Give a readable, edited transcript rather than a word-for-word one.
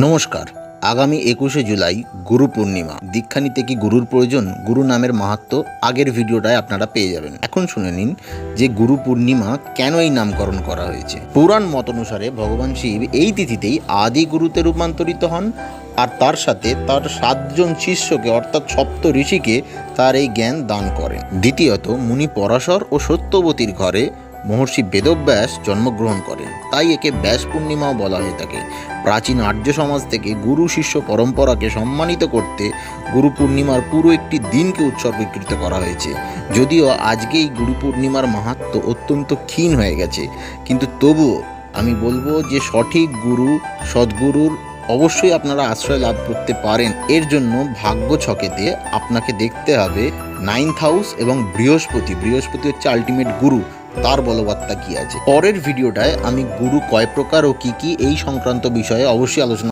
নমস্কার। আগামী 21শে জুলাই গুরু পূর্ণিমা। দীক্ষা নিতে কি গুরুর প্রয়োজন? গুরু নামের মাহাত্ম্য আগের ভিডিওটায় আপনারা পেয়ে যাবেন। এখন শুনে নিন যে গুরু পূর্ণিমা কেন এই নামকরণ করা হয়েছে। পুরাণ মত অনুসারে ভগবান শিব এই তিথিতেই আদি গুরুতে রূপান্তরিত হন, আর তার সাথে তার 7জন শিষ্যকে অর্থাৎ সপ্ত ঋষিকে তার এই জ্ঞান দান করেন। দ্বিতীয়ত, মুনি পরাশর ও সত্যবতীর ঘরে মহর্ষি বেদব্যাস জন্মগ্রহণ করেন, তাই একে ব্যাস পূর্ণিমাও বলা হয়ে থাকে। প্রাচীন আর্য সমাজ থেকে গুরু শিষ্য পরম্পরাকে সম্মানিত করতে গুরু পূর্ণিমার পুরো একটি দিনকে উৎসর্গীকৃত করা হয়েছে। যদিও আজকে এই গুরু পূর্ণিমার মাহাত্ম্য অত্যন্ত ক্ষীণ হয়ে গেছে, কিন্তু তবুও আমি বলবো যে সঠিক গুরু সদ্গুরুর অবশ্যই আপনারা আশ্রয় লাভ করতে পারেন। এর জন্য ভাগ্য ছকেতে আপনাকে দেখতে হবে 9th হাউস এবং বৃহস্পতি হচ্ছে আলটিমেট গুরু, তার বলবত্তা কি আছে। পরের ভিডিওটায় আমি গুরু কয় প্রকার ও কি কি এই সংক্রান্ত বিষয়ে অবশ্যই আলোচনা